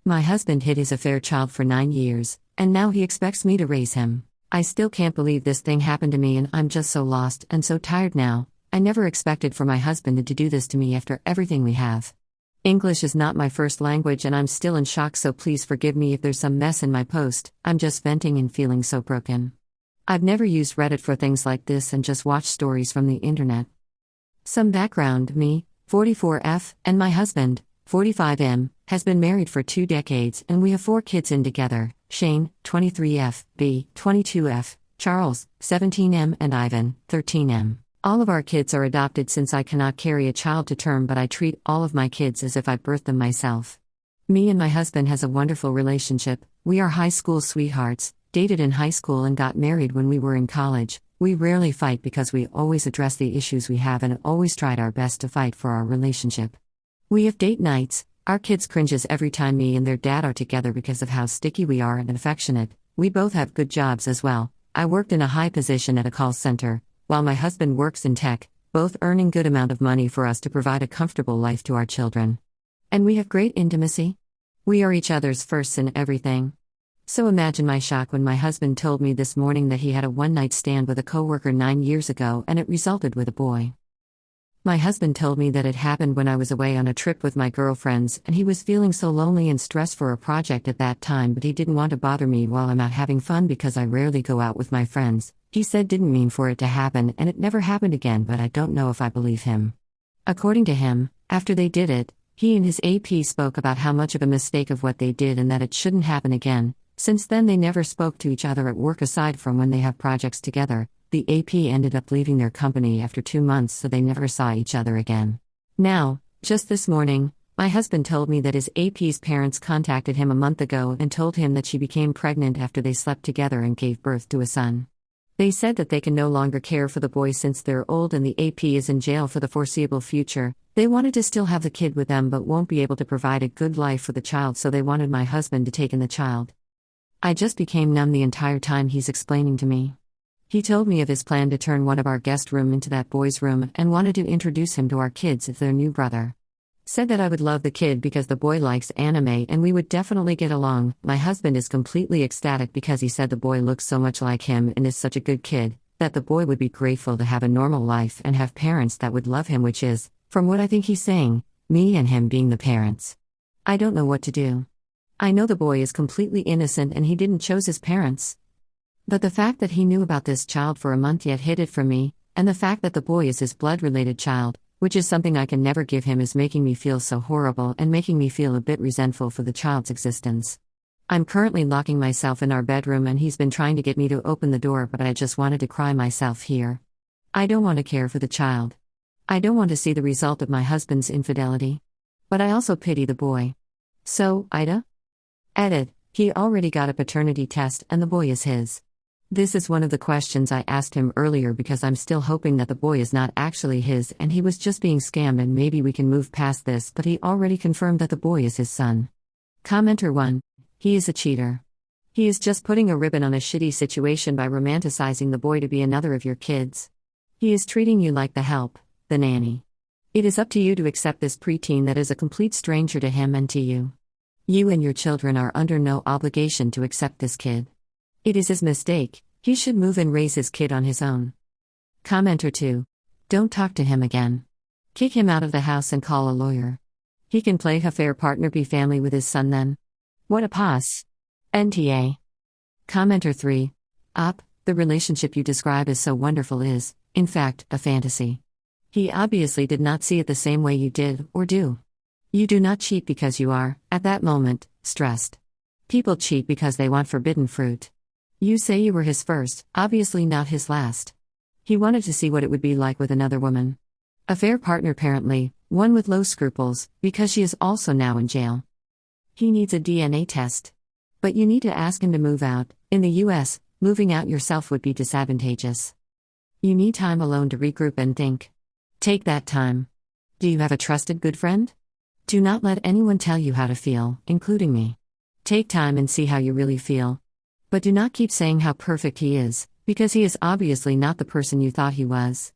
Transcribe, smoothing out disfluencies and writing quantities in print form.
My husband hid his affair child for 9 years, and now he expects me to raise him. I still can't believe this thing happened to me, and I'm just so lost and so tired now. I never expected for my husband to do this to me after everything we have. English is not my first language and I'm still in shock, so please forgive me if there's some mess in my post. I'm just venting and feeling so broken. I've never used Reddit for things like this and just watched stories from the internet. Some background: me, 44F, and my husband, 45M, has been married for 2 decades and we have 4 kids in together: Shane, 23F, B, 22F, Charles, 17M, and Ivan, 13M. All of our kids are adopted since I cannot carry a child to term, but I treat all of my kids as if I birthed them myself. Me and my husband has a wonderful relationship. We are high school sweethearts, dated in high school and got married when we were in college. We rarely fight because we always address the issues we have and always tried our best to fight for our relationship. We have date nights. Our kids cringes every time me and their dad are together because of how sticky we are and affectionate. We both have good jobs as well. I worked in a high position at a call center, while my husband works in tech, both earning good amount of money for us to provide a comfortable life to our children. And we have great intimacy. We are each other's firsts in everything. So imagine my shock when my husband told me this morning that he had a one-night stand with a coworker 9 years ago and it resulted with a boy. My husband told me that it happened when I was away on a trip with my girlfriends and he was feeling so lonely and stressed for a project at that time, but he didn't want to bother me while I'm out having fun because I rarely go out with my friends. He said didn't mean for it to happen and it never happened again, but I don't know if I believe him. According to him, after they did it, he and his AP spoke about how much of a mistake of what they did and that it shouldn't happen again. Since then they never spoke to each other at work aside from when they have projects together. The AP ended up leaving their company after 2 months, so they never saw each other again. Now, just this morning, my husband told me that his AP's parents contacted him a month ago and told him that she became pregnant after they slept together and gave birth to a son. They said that they can no longer care for the boy since they're old and the AP is in jail for the foreseeable future. They wanted to still have the kid with them but won't be able to provide a good life for the child, so they wanted my husband to take in the child. I just became numb the entire time he's explaining to me. He told me of his plan to turn one of our guest room into that boy's room and wanted to introduce him to our kids as their new brother. Said that I would love the kid because the boy likes anime and we would definitely get along. My husband is completely ecstatic because he said the boy looks so much like him and is such a good kid, that the boy would be grateful to have a normal life and have parents that would love him, which is, from what I think he's saying, me and him being the parents. I don't know what to do. I know the boy is completely innocent and he didn't choose his parents. But the fact that he knew about this child for a month yet hid it from me, and the fact that the boy is his blood-related child, which is something I can never give him, is making me feel so horrible and making me feel a bit resentful for the child's existence. I'm currently locking myself in our bedroom and he's been trying to get me to open the door, but I just wanted to cry myself here. I don't want to care for the child. I don't want to see the result of my husband's infidelity. But I also pity the boy. So, Ida? Edit, he already got a paternity test and the boy is his. This is one of the questions I asked him earlier because I'm still hoping that the boy is not actually his and he was just being scammed and maybe we can move past this, but he already confirmed that the boy is his son. Commenter 1. He is a cheater. He is just putting a ribbon on a shitty situation by romanticizing the boy to be another of your kids. He is treating you like the help, the nanny. It is up to you to accept this preteen that is a complete stranger to him and to you. You and your children are under no obligation to accept this kid. It is his mistake. He should move and raise his kid on his own. Commenter 2. Don't talk to him again. Kick him out of the house and call a lawyer. He can play affair partner be family with his son then. What a pass. NTA. Commenter 3. The relationship you describe as so wonderful is, in fact, a fantasy. He obviously did not see it the same way you did, or do. You do not cheat because you are, at that moment, stressed. People cheat because they want forbidden fruit. You say you were his first, obviously not his last. He wanted to see what it would be like with another woman. Affair partner apparently, one with low scruples, because she is also now in jail. He needs a DNA test. But you need to ask him to move out. In the US, moving out yourself would be disadvantageous. You need time alone to regroup and think. Take that time. Do you have a trusted good friend? Do not let anyone tell you how to feel, including me. Take time and see how you really feel. But do not keep saying how perfect he is, because he is obviously not the person you thought he was.